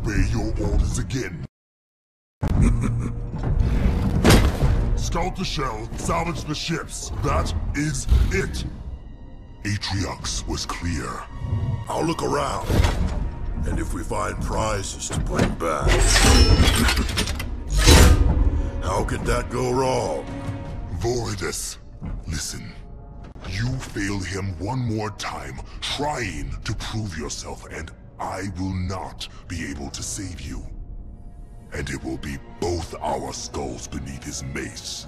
obey your orders again. Scout the shell, salvage the ships. That is it. Atriox was clear. I'll look around. And if we find prizes to bring back... How could that go wrong? Voridus, listen. You fail him one more time, trying to prove yourself, and I will not be able to save you. And it will be both our skulls beneath his mace.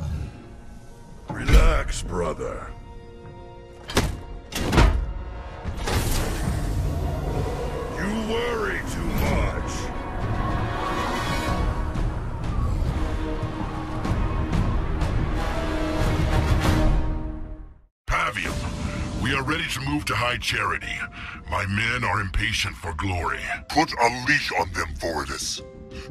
Relax, brother. You worry too much. Pavium, we are ready to move to High Charity. My men are impatient for glory. Put a leash on them, Voridus.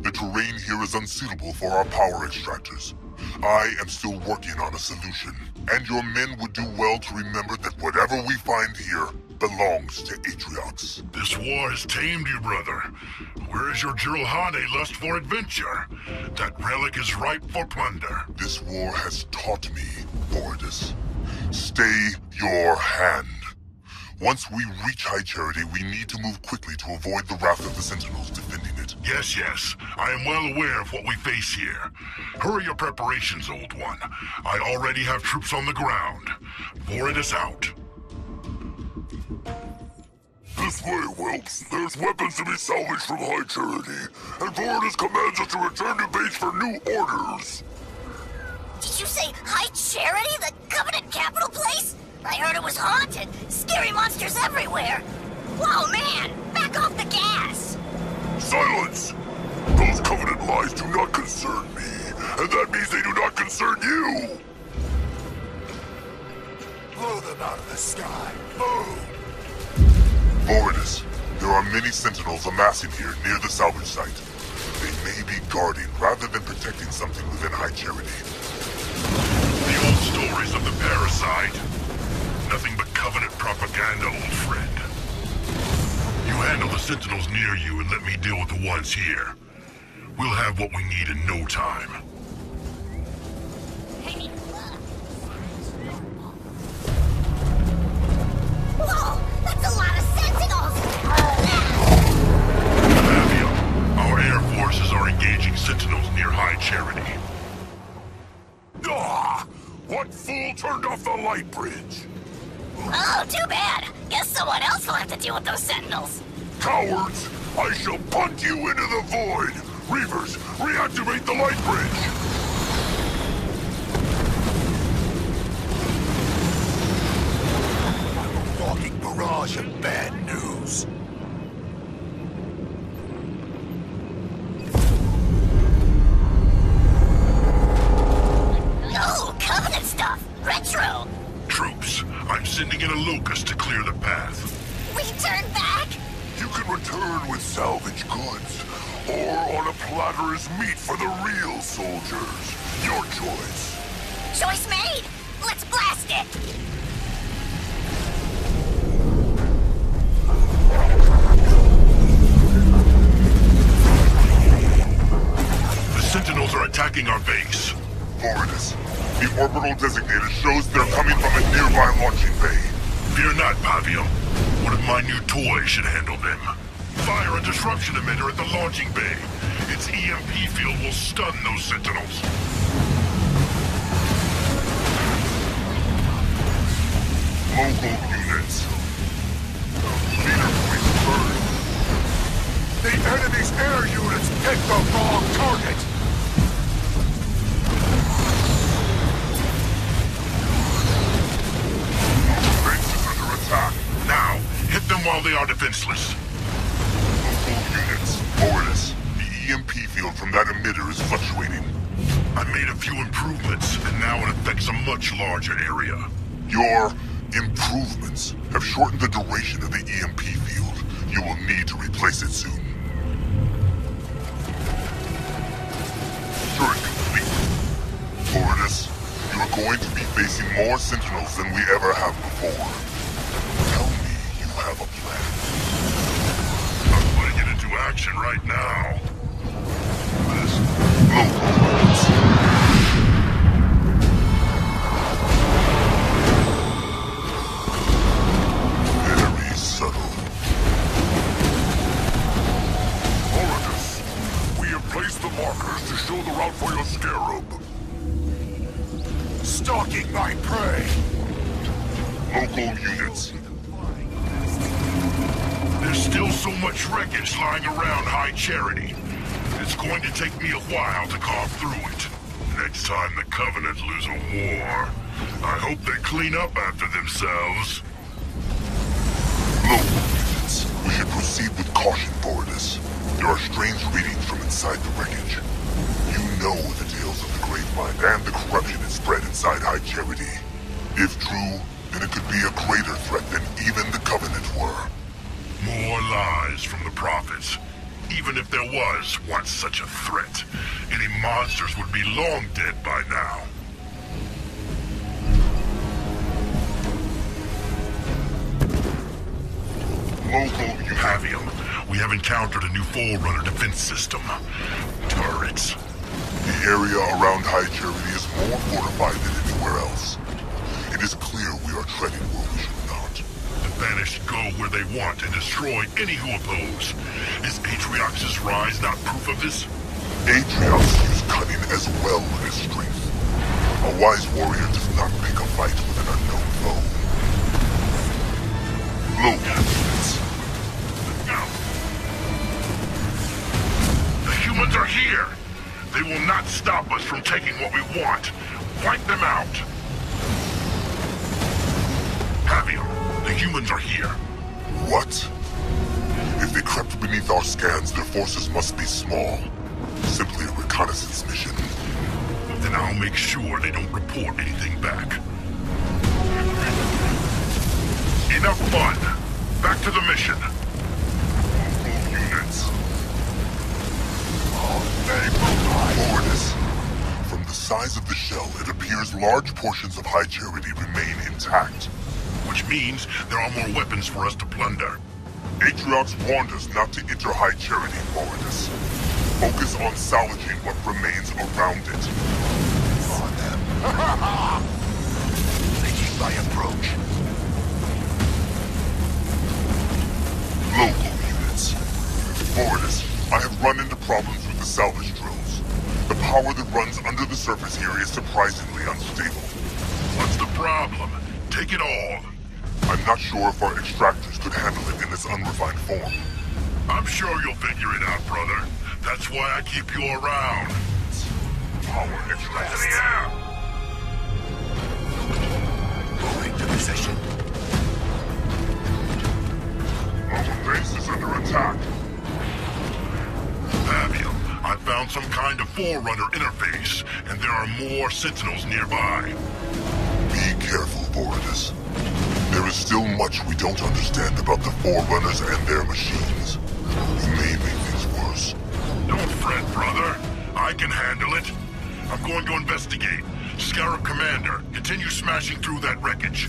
The terrain here is unsuitable for our power extractors. I am still working on a solution, and your men would do well to remember that whatever we find here belongs to Atriox. This war has tamed you, brother. Where is your Jiralhane lust for adventure? That relic is ripe for plunder. This war has taught me, Voridus. Stay your hand. Once we reach High Charity, we need to move quickly to avoid the wrath of the Sentinels defending it. Yes. I am well aware of what we face here. Hurry your preparations, old one. I already have troops on the ground. Voridus out. This way, Whelps. There's weapons to be salvaged from High Charity, and Voridus commands us to return to base for new orders. Did you say High Charity, the Covenant capital place? I heard it was haunted. Scary monsters everywhere. Whoa, man! Back off the gas! Silence! Those Covenant lies do not concern me, and that means they do not concern you! Blow them out of the sky. Move! Voridus, there are many Sentinels amassing here near the salvage site. They may be guarding rather than protecting something within High Charity. The old stories of the parasite. Nothing but Covenant propaganda, old friend. You handle the Sentinels near you and let me deal with the ones here. We'll have what we need in no time. Whoa! That's a lot of Sentinels! Pavium, our air forces are engaging Sentinels near High Charity. Ah! What fool turned off the light bridge? Oh, too bad. Guess someone else will have to deal with those Sentinels. Cowards! I shall punt you into the void! Reavers, reactivate the light bridge! I'm a walking barrage of bad news. Oh, Covenant stuff! Retro! Troops, I'm sending in a locust to clear the path. We turn back? You can return with salvage goods, or on a platter as meat for the real soldiers. Your choice. Choice made! Let's blast it! The Sentinels are attacking our base. Voridus, the orbital designator shows they're coming from a nearby launching bay. Fear not, Pavium. One of my new toys should handle them. Fire a disruption emitter at the launching bay. Its EMP field will stun those Sentinels. Local units. Leader point burned. The enemy's air units picked the wrong target! Base is under attack. Now, hit them while they are defenseless. Local units. Voridus, the EMP field from that emitter is fluctuating. I made a few improvements, and now it affects a much larger area. Your improvements have shortened the duration of the EMP field. You will need to replace it soon. Turret complete. Voridus, you are going to be facing more Sentinels than we ever have before. Tell me you have a plan. I'm putting it into action. action right now. Very subtle. Horridus, we have placed the markers to show the route for your scarab. Stalking my prey! Local units. There's still so much wreckage lying around High Charity. It's going to take me a while to carve through it. Next time the Covenant lose a war, I hope they clean up after themselves. Local units. We should proceed with caution, Horridus. There are strange readings from inside the wreckage. You know the tales of the Gravemind and the corruption it spread inside High Charity. If true, then it could be a greater threat than even the Covenant were. More lies from the prophets. Even if there was once such a threat, any monsters would be long dead by now. Local units. Pavium, we have encountered a new Forerunner defense system. Turrets. The area around High Charity is more fortified than anywhere else. It is clear we are treading where we should not. The Banished go where they want and destroy any who oppose. Is Atriox's rise not proof of this? Atriox used cunning as well as strength. A wise warrior does not pick a fight with an unknown foe. Local units. The humans are here! They will not stop us from taking what we want. Wipe them out! Pavium, the humans are here. What? If they crept beneath our scans, their forces must be small. Simply a reconnaissance mission. Then I'll make sure they don't report anything back. Enough fun! Back to the mission. Local units. Horridus. From the size of the shell, it appears large portions of High Charity remain intact. Which means there are more weapons for us to plunder. Atriox warned us not to enter High Charity, Horridus. Focus on salvaging what remains around it. On them. Taking my approach. Local units. Horridus, I have run into problems with the salvage drills. The power that runs under the surface here is surprisingly unstable. What's the problem? Take it all. I'm not sure if our extractors could handle it in its unrefined form. I'm sure you'll figure it out, brother. That's why I keep you around. Power extractors. Yeah! Moving to position. Our base is under attack. Pavium, I found some kind of Forerunner interface, and there are more Sentinels nearby. Be careful, Horridus. There is still much we don't understand about the Forerunners and their machines. We may make things worse. Don't fret, brother. I can handle it. I'm going to investigate. Scarab Commander, continue smashing through that wreckage.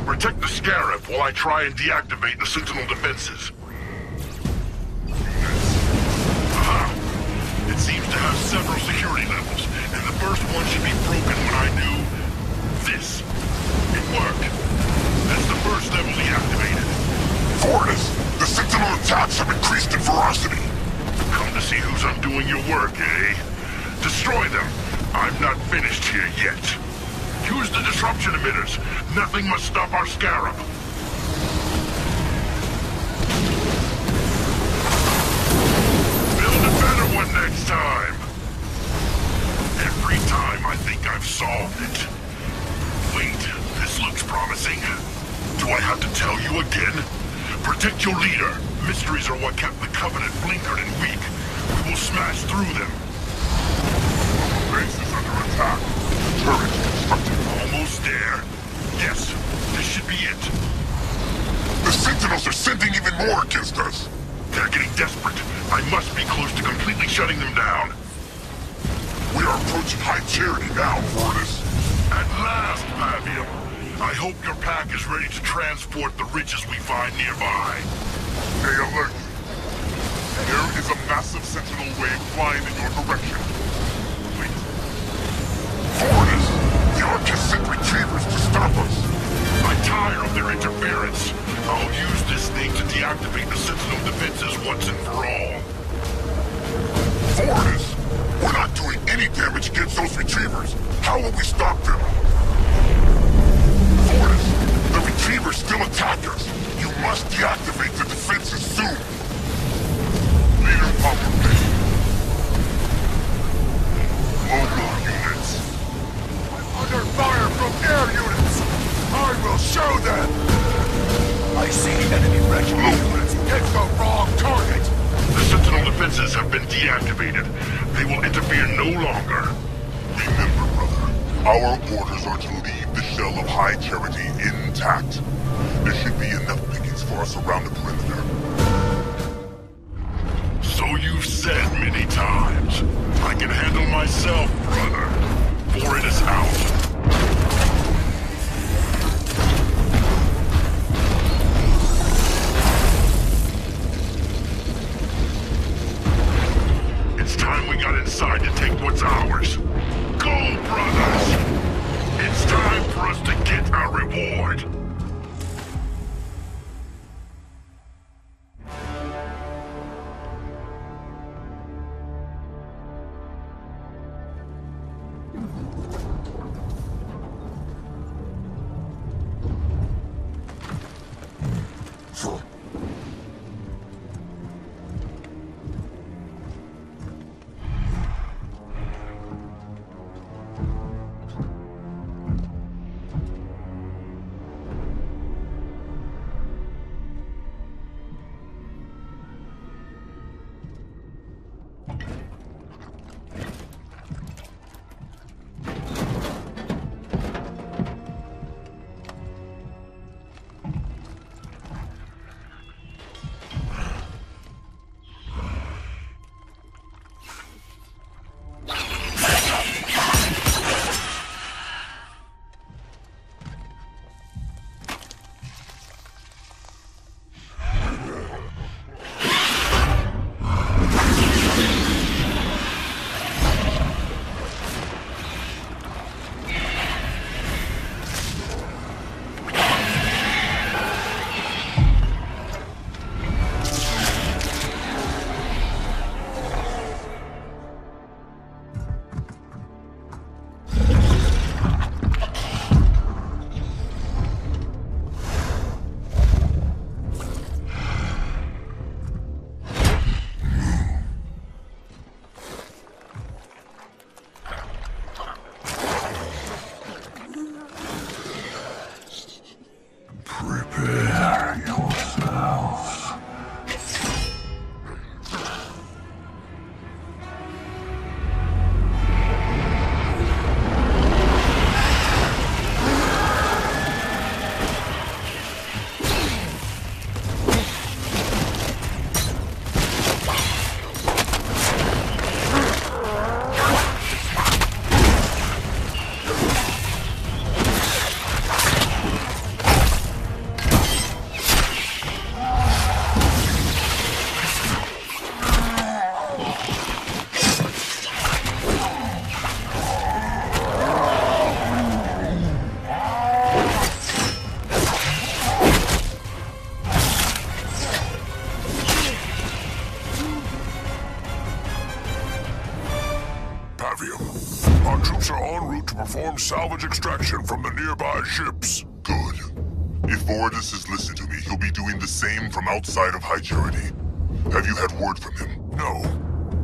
Protect the Scarab while I try and deactivate the Sentinel defenses. Aha! It seems to have several security levels, and the first one should be broken when I do this. It worked. That's the first level deactivated. Horridus, the Sentinel attacks have increased in ferocity. Come to see who's undoing your work, eh? Destroy them. I'm not finished here yet. Use the disruption emitters. Nothing must stop our Scarab. Build a better one next time. Every time I think I've solved it. Wait, this looks promising. Do I have to tell you again? Protect your leader. Mysteries are what kept the Covenant blinkered and weak. We will smash through them. Base is under attack. Turret constructed. Almost there. Yes, this should be it. The Sentinels are sending even more against us. They're getting desperate. I must be close to completely shutting them down. We are approaching High Charity now, Horridus. At last, Pavium. I hope your pack is ready to transport the riches we find nearby. Stay alert. There's a massive sentinel wave flying in your direction. Wait. Fortis! The Arcus sent retrievers to stop us! I'm tired of their interference. I'll use this thing to deactivate the Sentinel defenses once and for all. Fortis! We're not doing any damage against those retrievers! How will we stop them? Fortis! The retrievers still attack us! You must deactivate the defenses soon! Leader Papa Bay. Mobile units. I'm under fire from air units! I will show them! I see enemy regiments. Hit the wrong target! The Sentinel defenses have been deactivated. They will interfere no longer. Remember, brother, our orders are to leave the shell of High Charity intact. There should be enough pickings for us around the perimeter. So you've said many times. I can handle myself, brother. For it is out. It's time we got inside to take what's ours. Go, brothers! It's time for us to get our reward. Our troops are en route to perform salvage extraction from the nearby ships. Good. If Voridus has listened to me, he'll be doing the same from outside of High Charity. Have you had word from him? No.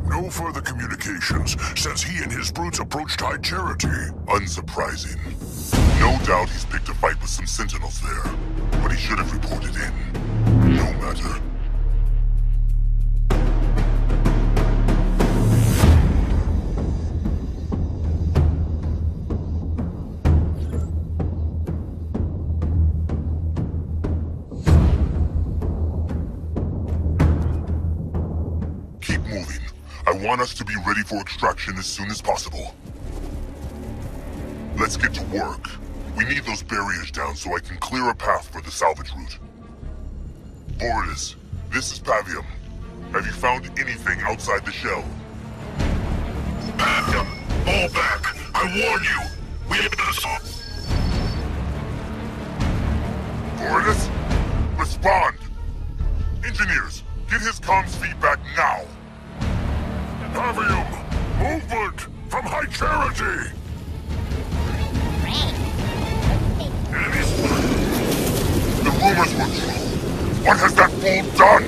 No further communications since he and his brutes approached High Charity. Unsurprising. No doubt he's picked a fight with some sentinels there, but he should have reported in. No matter. I want us to be ready for extraction as soon as possible. Let's get to work. We need those barriers down so I can clear a path for the salvage route. Voridus, this is Pavium. Have you found anything outside the shell? Bam! Fall back! I warn you! We have an assault! Voridus? Respond! Engineers, get his comms feedback now! Pavium! Movement! From High Charity! Enemies! The rumors were true! What has that fool done?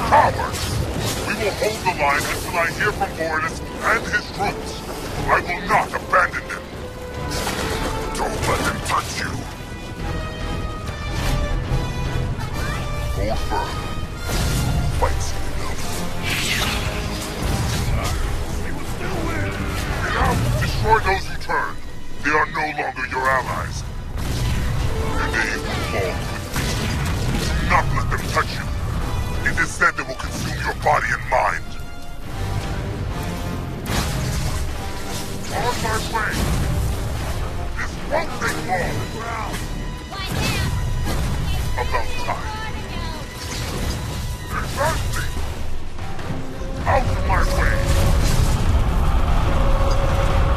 Cowards! We will hold the line until I hear from Voridus and his troops. I will not abandon them. Don't let them touch you. Hold firm. Fight soon enough. Get out! Destroy those who turn. They are no longer your allies. And they will fall quickly. Do not let them touch you. It is said they will consume your body and mind. On my way! This won't take long! About time. Exactly! Out of my way!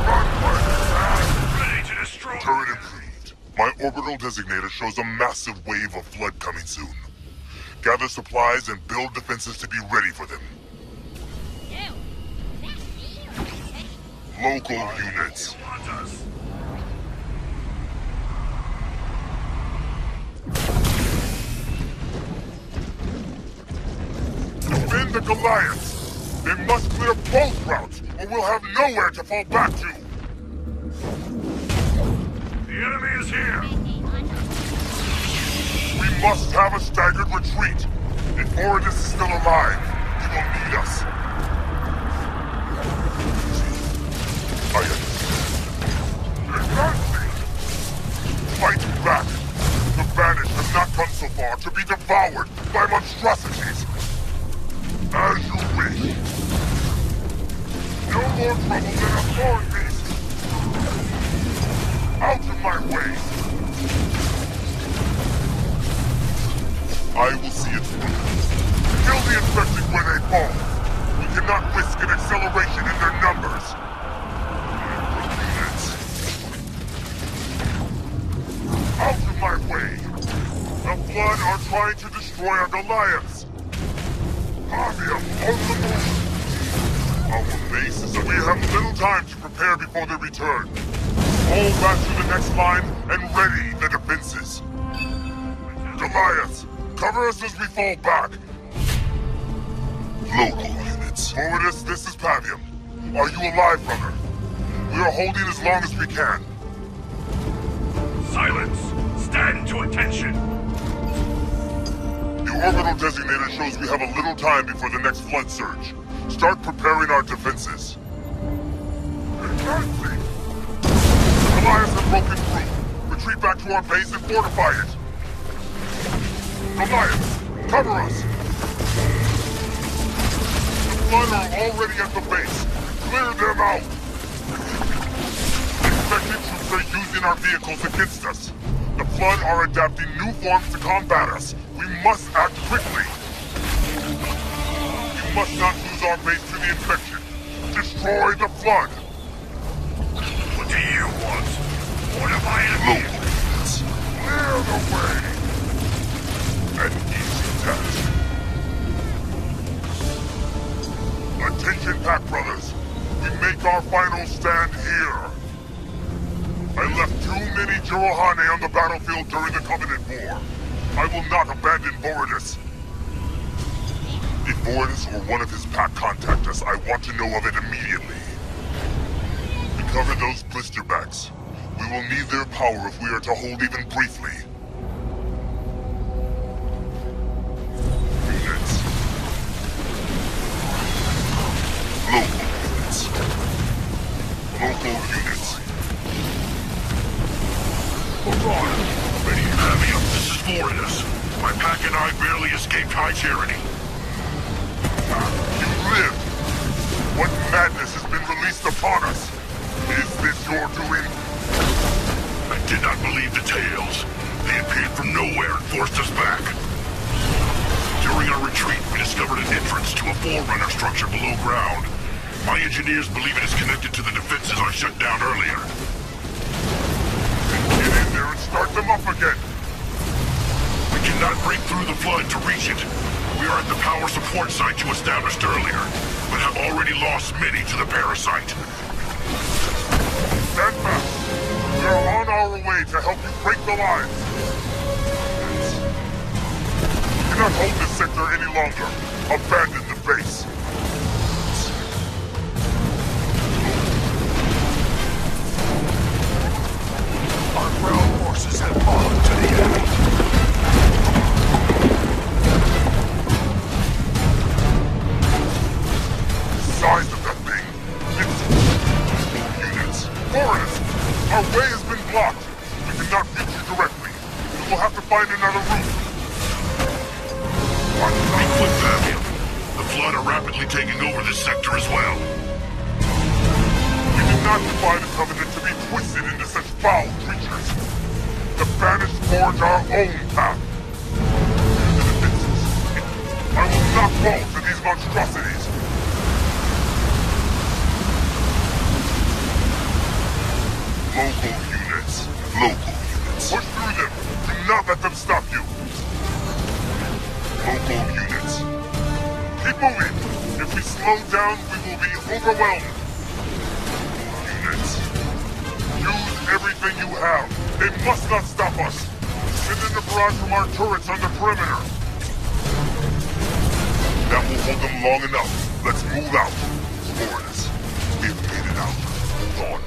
Run, Ready to destroy! turret improved. My orbital designator shows a massive wave of flood coming soon. Gather supplies and build defenses to be ready for them. Local units. Defend the Goliaths! They must clear both routes, or we'll have nowhere to fall back to! The enemy is here! We must have a staggered retreat! If Voridus is still alive, he will need us. I understand. Fight back! The Banished have not come so far to be devoured by monstrosities! As you wish. No more trouble than a thorn beast! Out of my way! I will see it through. Kill the infected where they fall. We cannot risk an acceleration in their numbers. Units. Out of my way! The Flood are trying to destroy our Goliaths! Pavium, on the move! Our base is... We have little time to prepare before they return. Fall back to the next line and ready the defenses. Goliaths, cover us as we fall back. Local units. Voridus, this is Pavium. Are you alive, brother? We are holding as long as we can. Silence! Stand to attention! The orbital designator shows we have a little time before the next flood surge. Start preparing our defenses. Exactly! The Goliaths have broken through. Retreat back to our base and fortify it. Goliaths, cover us! The Flood are already at the base. Clear them out! Infected troops are using our vehicles against us. The Flood are adapting new forms to combat us. We must act quickly. We must not lose our base to the infection. Destroy the Flood! What do you want? Fortify it! Local units, clear the way! An easy task. Attention, Pack Brothers. We make our final stand here. I left too many Jirohane on the battlefield during the Covenant War. I will not abandon Voridus. If Voridus or one of his pack contact us, I want to know of it immediately. Recover those blisterbacks. We will need their power if we are to hold even briefly. Units. Local units. Local units. Ready to have me up. This is Voridus. My pack and I barely escaped High Charity. You live! What madness has been released upon us? Is this your doing? I did not believe the tales. They appeared from nowhere and forced us back. During our retreat, we discovered an entrance to a forerunner structure below ground. My engineers believe it is connected to the defenses I shut down earlier. Get in there and start them up again! We cannot break through the flood to reach it. We are at the power support site you established earlier, but have already lost many to the parasite. Stand back! We are on our way to help you break the lines! We cannot hold this sector any longer. Abandon the base. Our ground forces have fallen to the enemy. The size of that thing! It's... units! Foreigners! Our way has been blocked! We cannot reach you directly. We will have to find another route. Reflink Fabian. The flood are rapidly taking over this sector as well. We did not defy the Covenant to be twisted into such foul creatures. The Banished forge our own path. The defenses. I will not fall to these monstrosities. Local units. Local units. Push through them. Do not let them stop you. Local units. Keep moving. If we slow down, we will be overwhelmed. Units. Use everything you have. They must not stop us. Send in a barrage from our turrets on the perimeter. That will hold them long enough. Let's move out. Foreigners. We've made it out. Hold on.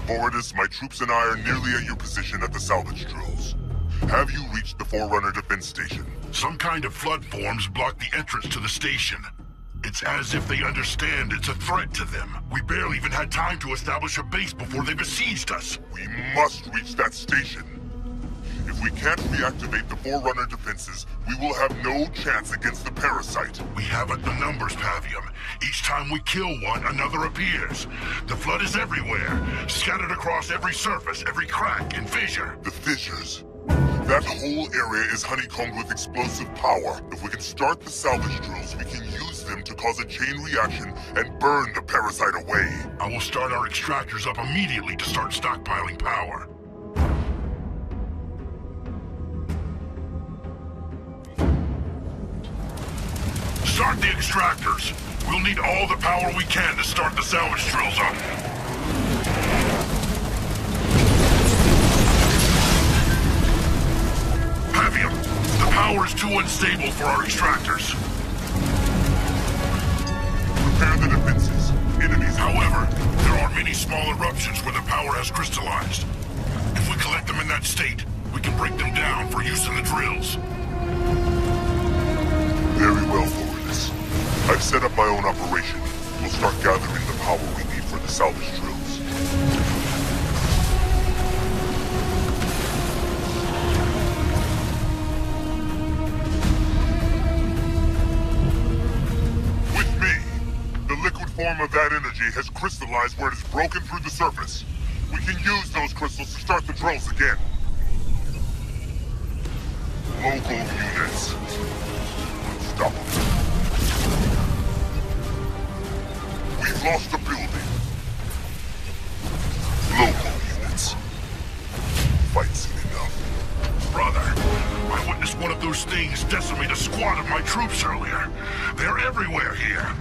Forwardus, my troops and I are nearly at your position at the salvage drills. Have you reached the Forerunner defense station? Some kind of flood forms block the entrance to the station. It's as if they understand it's a threat to them. We barely even had time to establish a base before they besieged us. We must reach that station. If we can't reactivate the Forerunner defenses, we will have no chance against the parasite. We haven't the numbers, Pavium. Each time we kill one, another appears. The flood is everywhere, scattered across every surface, every crack and fissure. The fissures. That whole area is honeycombed with explosive power. If we can start the salvage drills, we can use them to cause a chain reaction and burn the parasite away. I will start our extractors up immediately to start stockpiling power. Start the extractors. We'll need all the power we can to start the salvage drills up. Pavium, the power is too unstable for our extractors. Prepare the defenses. Enemies. However, there are many small eruptions where the power has crystallized. If we collect them in that state, we can break them down for use in the drills. Very well, Forwardus. I've set up my own operation. We'll start gathering the power we need for the salvage drills. With me, the liquid form of that energy has crystallized where it has broken through the surface. We can use those crystals to start the drills again. Local units. Stop them. We've lost the building. Local units. Fight's seen enough. Brother, I witnessed one of those things decimate a squad of my troops earlier. They're everywhere here.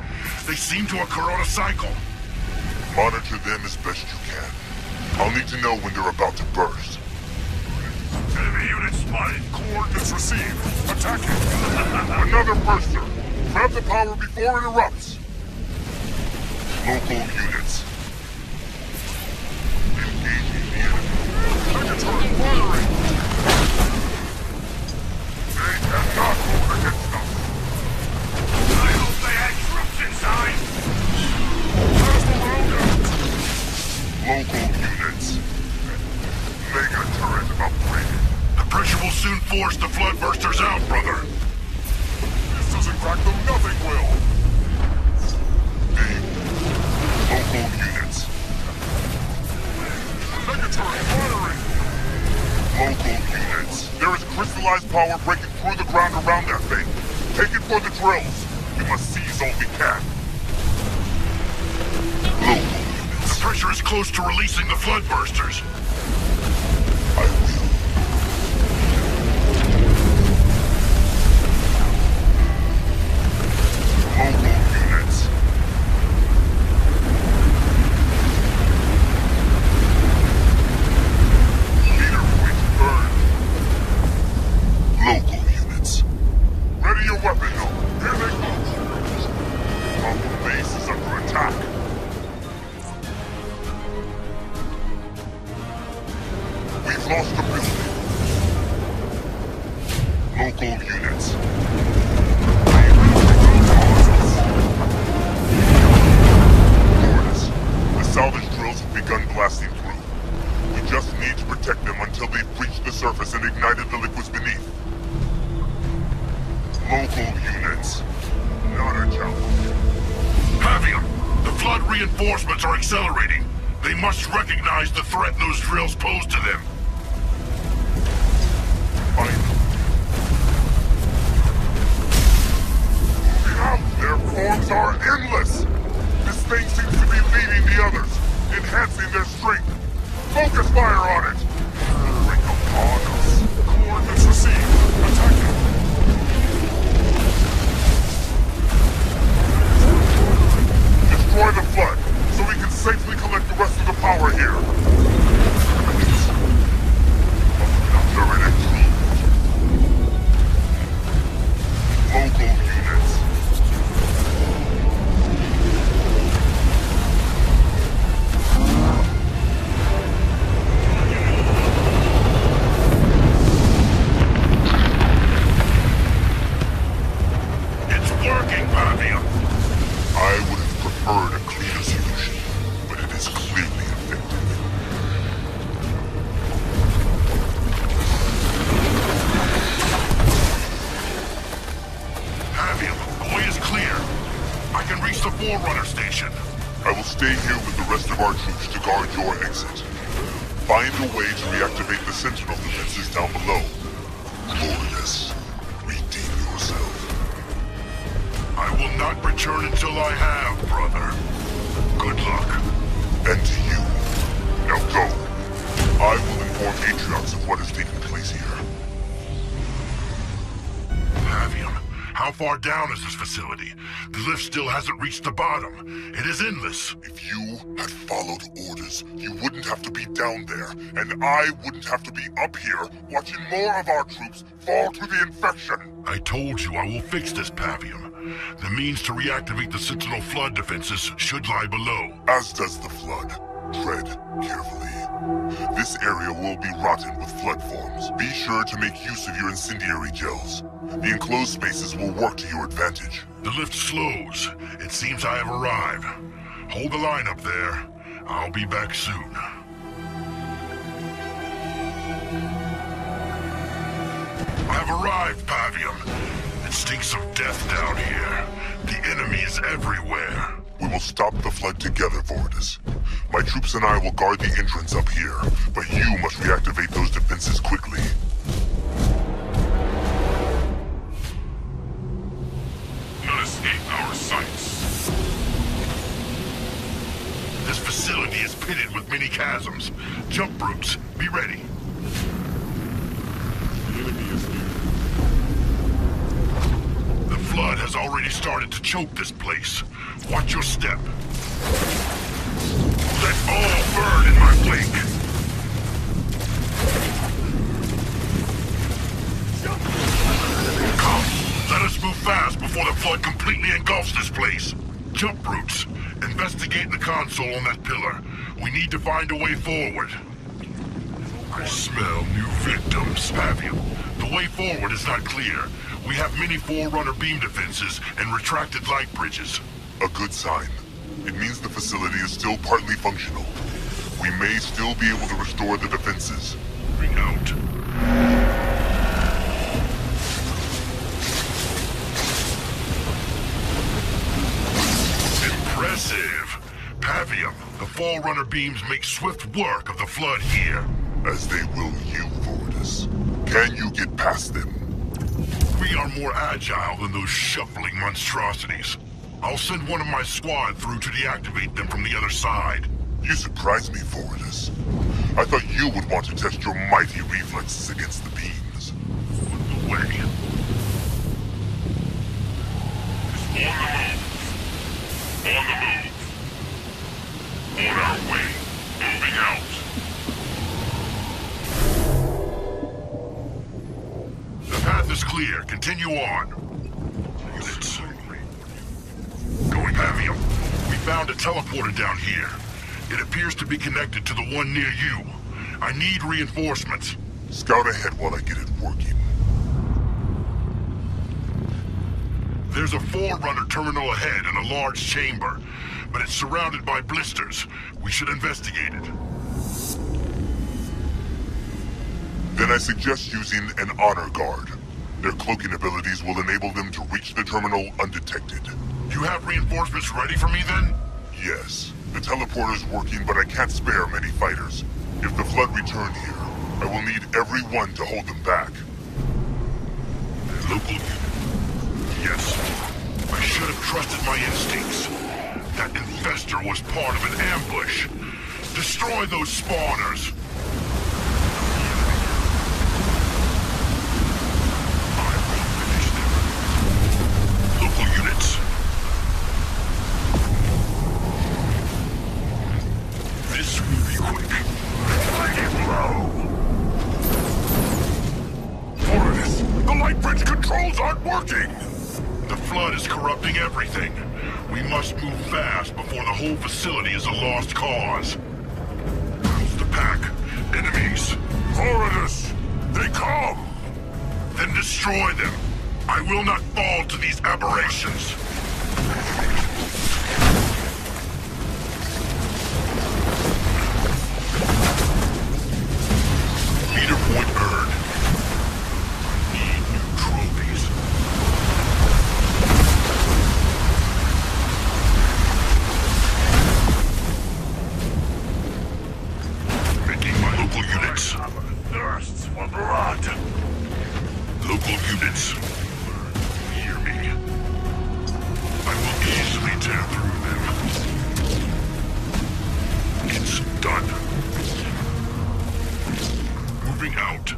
They seem to occur on a cycle. Monitor them as best you can. I'll need to know when they're about to burst. Enemy unit spotted. Coordinates received. Attacking. Another burster. Grab the power before it erupts. Local units. Engaging the enemy. Megatron firing! They cannot hold against us. I hope they had troops inside. Local units. Mega turret upgraded. The pressure will soon force the flood bursters out, brother. This doesn't crack them, nothing will. Local units. Local units. There is crystallized power breaking through the ground around that thing. Take it for the drills. We must seize all we can. Local units. The pressure is close to releasing the floodbursters. I will. Local units. Leader point earned. Local units. Ready your weapon, though. Here they come. Our base is under attack. We've lost the building. Local units. Lordis, the salvage drills have begun blasting through. We just need to protect them until they've breached the surface and ignited the liquids beneath. Local units. Not a challenge. Pavium, the flood reinforcements are accelerating. They must recognize the threat those drills pose to them. Find them. Moving out! Their forms are endless! This thing seems to be leading the others, enhancing their strength. Focus fire on it! Bring upon us. Coordinates received. Attack them. Destroy the flood, so we can safely collect the rest of the power here. Under an intrude. Local units. It's working, Pavium. I would have preferred a cleaner solution, but it is clearly effective. Pavium, the way is clear. I can reach the Forerunner station. I will stay here with the rest of our troops to guard your exit. Find a way to reactivate the Sentinel defenses down below. Glorious. Redeem yourself. I will not return until I have, brother. Good luck. And to you. Now go. I will inform Atriox of what is taking place here. Pavium, how far down is this facility? The lift still hasn't reached the bottom. It is endless. If you had followed orders, you wouldn't have to be down there, and I wouldn't have to be up here watching more of our troops fall to the infection. I told you I will fix this, Pavium. The means to reactivate the Sentinel flood defenses should lie below. As does the flood. Tread carefully. This area will be rotten with flood forms. Be sure to make use of your incendiary gels. The enclosed spaces will work to your advantage. The lift slows. It seems I have arrived. Hold the line up there. I'll be back soon. I've arrived, Pavium. It stinks of death down here. The enemy is everywhere. We will stop the flood together, Vordis. My troops and I will guard the entrance up here, but you must reactivate those defenses quickly. None escape our sights. This facility is pitted with many chasms. Jump routes, be ready. The enemy is near. The flood has already started to choke this place. Watch your step. Let all burn in my wake. Come, let us move fast before the flood completely engulfs this place. Jump routes. Investigate the console on that pillar. We need to find a way forward. I smell new victims, Pavium. The way forward is not clear. We have many Forerunner beam defenses and retracted light bridges. A good sign. It means the facility is still partly functional. We may still be able to restore the defenses. Bring out. Impressive. Pavium, the Forerunner beams make swift work of the flood here. As they will you, Voridus. Can you get past them? We are more agile than those shuffling monstrosities. I'll send one of my squad through to deactivate them from the other side. You surprise me, Voridus. I thought you would want to test your mighty reflexes against the beams. On the way. On the move. On our way. Moving out. The path is clear. Continue on. Units. Going Pavium. We found a teleporter down here. It appears to be connected to the one near you. I need reinforcements. Scout ahead while I get it working. There's a Forerunner terminal ahead in a large chamber, but it's surrounded by blisters. We should investigate it. Then I suggest using an honor guard. Their cloaking abilities will enable them to reach the terminal undetected. You have reinforcements ready for me then? Yes. The teleporter's working, but I can't spare many fighters. If the Flood return here, I will need everyone to hold them back. Local unit. Yes. I should have trusted my instincts. That infestor was part of an ambush. Destroy those spawners! I will finish them. Local units. This will be quick. Let it blow! Voridus, the light bridge controls aren't working! The Flood is corrupting everything. We must move fast before the whole facility is a lost cause. How's the pack? Enemies. Voridus, they come! Then destroy them. I will not fall to these aberrations. Leader point earned. Need new trophies. Making my local units. Thirsts for blood. Local units. Hear me. I will easily tear through them. It's done. Moving out.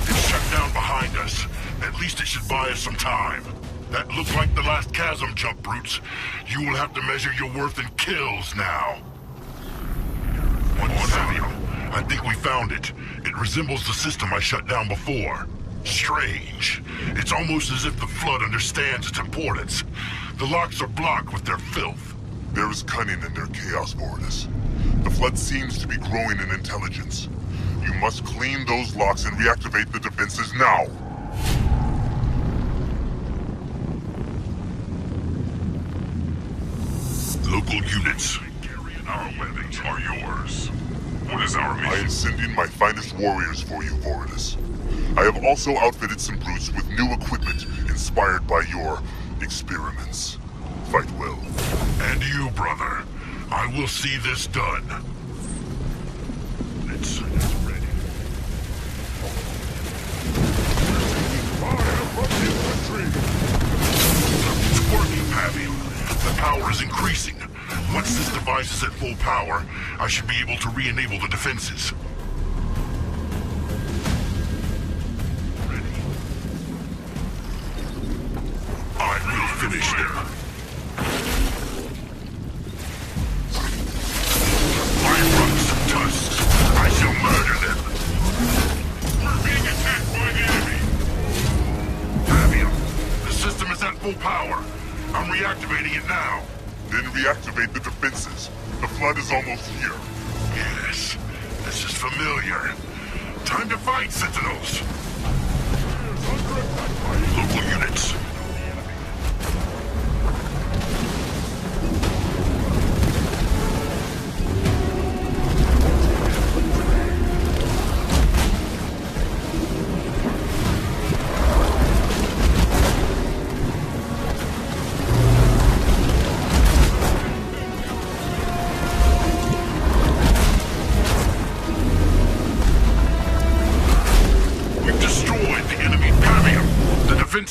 It's shut down behind us. At least it should buy us some time. That looked like the last chasm jump, brutes. You will have to measure your worth in kills now. One Savior. I think we found it. It resembles the system I shut down before. Strange. It's almost as if the Flood understands its importance. The locks are blocked with their filth. There is cunning in their chaos, Voridus. The Flood seems to be growing in intelligence. You must clean those locks and reactivate the defenses now! Local units. Our weapons are yours. What is our mission? I am sending my finest warriors for you, Voridus. I have also outfitted some brutes with new equipment inspired by your experiments. Fight well. And you, brother. I will see this done. It's ready. Fire from infantry! It's working, Pavium. The power is increasing. Once this device is at full power, I should be able to re-enable the defenses. Ready. I will finish them. My rocks and tusks. I shall murder them. We're being attacked by the enemy. Pavium, the system is at full power. I'm reactivating it now. Then reactivate the defenses. The Flood is almost here. Yes, this is familiar. Time to fight, Sentinels. Local units.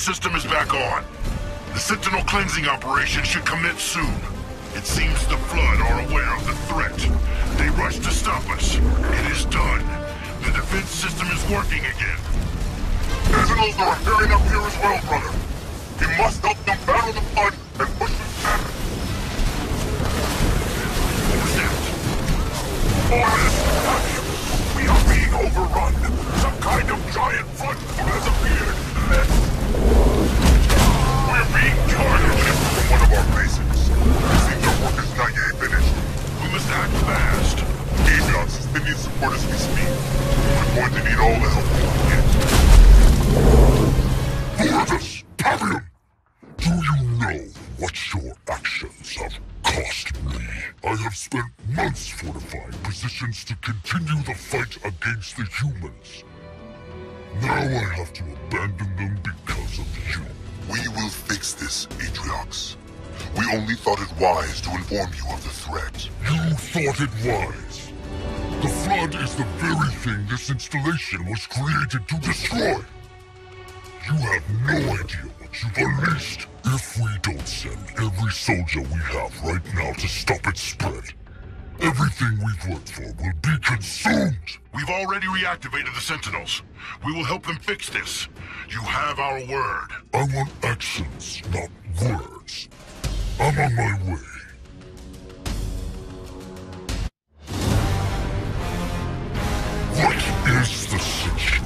system is back on. The Sentinel cleansing operation should commence soon. It seems the Flood are aware of the threat. They rush to stop us. It is done. The defense system is working again. Sentinels are appearing up here as well, brother. We must help them battle the Flood and push them back. What was that? Orders! We are being overrun. Some kind of giant flood has appeared. We're being targeted from one of our bases. Seems our work is not yet finished. We must act fast. Avion is sending support as we speak. We're going to need all the help we can get. Lourdes! Pavian! Do you know what your actions have cost me? I have spent months fortifying positions to continue the fight against the humans. Now I have to abandon them because of you. We will fix this, Atriox. We only thought it wise to inform you of the threat. You thought it wise? The Flood is the very thing this installation was created to destroy. You have no idea what you've unleashed. If we don't send every soldier we have right now to stop its spread, everything we've worked for will be consumed! We've already reactivated the Sentinels. We will help them fix this. You have our word. I want actions, not words. I'm on my way. What is the situation?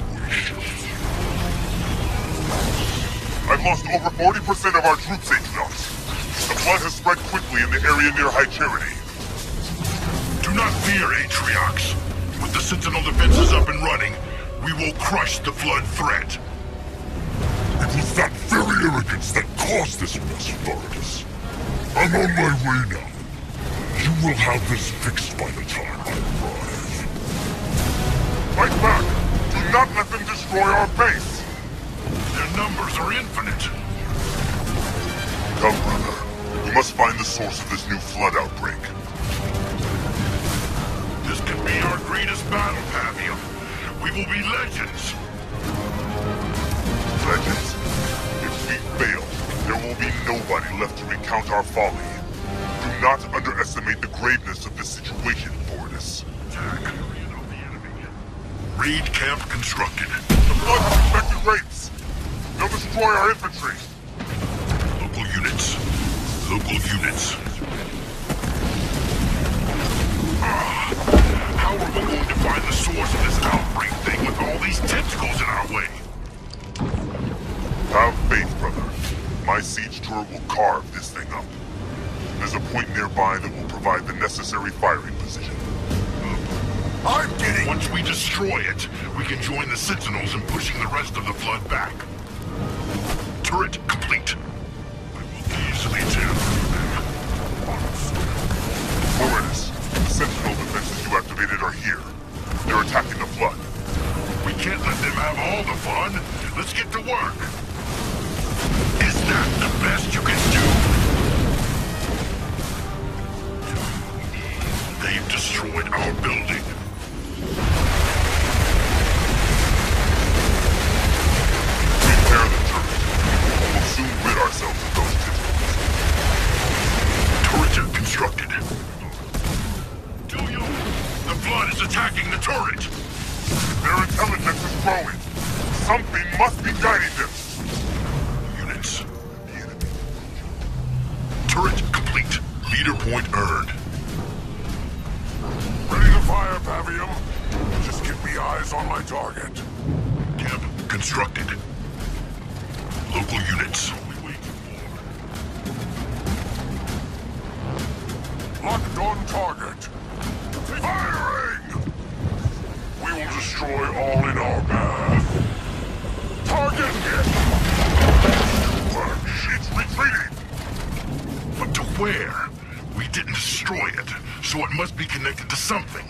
I've lost over 40% of our troops, Atriox. The Flood has spread quickly in the area near High Charity. Do not fear, Atriox. With the Sentinel defenses up and running, we will crush the Flood threat. It was that very arrogance that caused this mess, Vargas. I'm on my way now. You will have this fixed by the time I arrive. Fight back! Do not let them destroy our base! Their numbers are infinite. Come, brother. We must find the source of this new Flood outbreak. This could be our greatest battle, Pavium. We will be legends. Legends? If we fail, there will be nobody left to recount our folly. Do not underestimate the graveness of this situation, Fortis. Attack. Raid camp constructed. The Flood's infected raids. They'll destroy our infantry. Local units. Local units. How are we going to find the source of this outbreak thing with all these tentacles in our way? Have faith, brother. My siege turret will carve this thing up. There's a point nearby that will provide the necessary firing position. I'm getting... Once we destroy it, we can join the Sentinels in pushing the rest of the Flood back. Turret complete. I will easily tear through them. Lourdes, the Sentinel defenses you activated are here. They're attacking the Flood. We can't let them have all the fun. Let's get to work. Is that the best you can do? They've destroyed our building. Repair the turret. We'll soon rid ourselves of those tentacles. Turret constructed. The Flood is attacking the turret. Their intelligence is growing. Something must be guiding them. Units. Turret complete. Leader point earned. Ready to fire, Pavium. Just give me eyes on my target. Camp constructed. Local units. Locked on target. Firing! We will destroy all in our path. Target hit! It's retreating! But to where? We didn't destroy it, so it must be connected to something.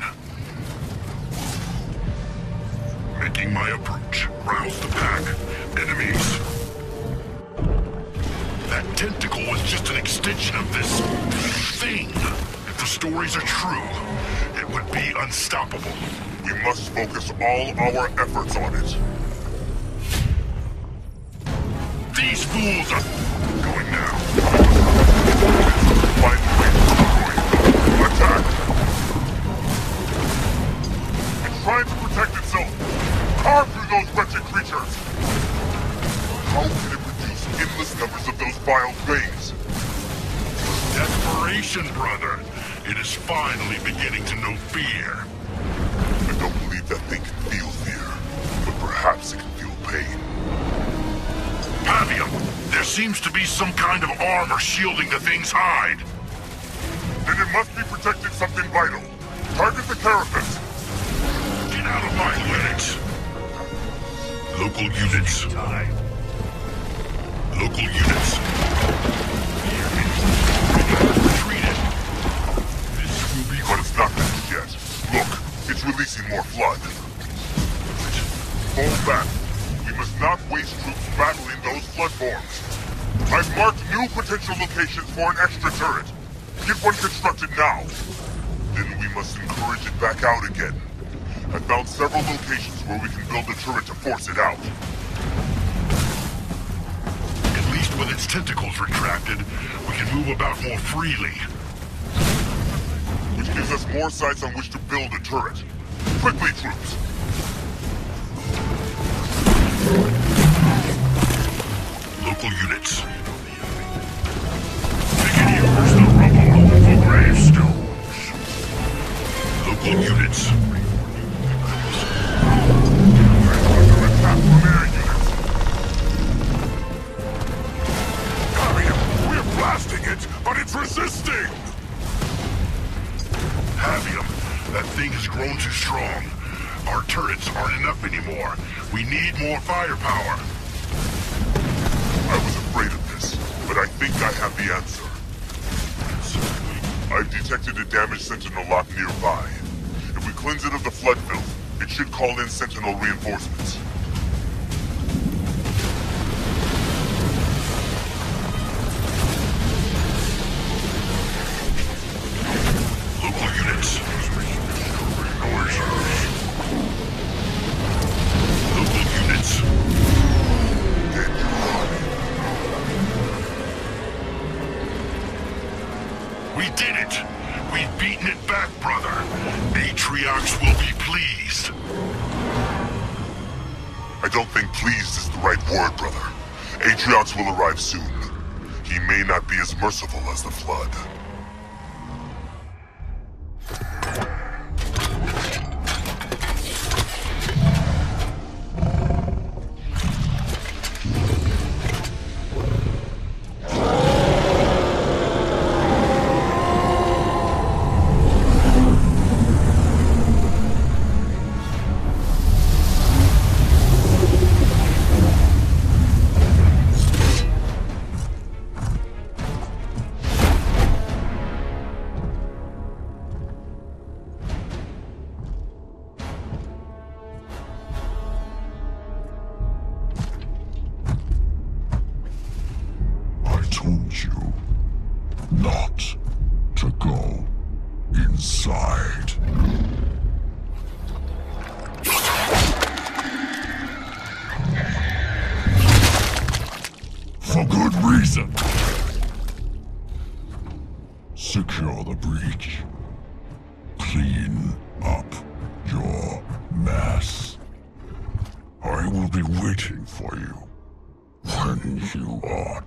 Making my approach. Rouse the pack. Enemies. That tentacle was just an extension of this thing. If the stories are true, it would be unstoppable. We must focus all our efforts on it. These fools are going now. Find a way to destroy it. Attack! It's trying to protect itself. Carve through those wretched creatures. How can it produce endless numbers of those vile things? Desperation, brother. It is finally beginning to know fear. I don't believe that thing can feel fear, but perhaps it can feel pain. Pavium, there seems to be some kind of armor shielding the thing's hide. Then it must be protecting something vital. Target the carapace. Get out of my way! Local units. Local units. Retreated. This will be... But it's not finished yet. Look, it's releasing more flood. Fall back. We must not waste troops battling those flood forms. I've marked new potential locations for an extra turret. Get one constructed now. Then we must encourage it back out again. I found several locations where we can build a turret to force it out. At least with its tentacles retracted, we can move about more freely. Which gives us more sites on which to build a turret. Quickly, troops! Local units. They can use the rubble of the gravestones. Local units. Under attack from air units. We're blasting it, but it's resisting! Pavium, that thing has grown too strong. Our turrets aren't enough anymore. We need more firepower. I was afraid of this, but I think I have the answer. I've detected a damaged Sentinel lock nearby. If we cleanse it of the flood filth, it should call in Sentinel reinforcements. Local units. Local units. We did it! We've beaten it back, brother. Atriox will be pleased. I don't think pleased is the right word, brother. Atriox will arrive soon. He may not be as merciful as the Flood. Told you not to go inside. For good reason. Secure the breach. Clean up your mess. I will be waiting for you when you are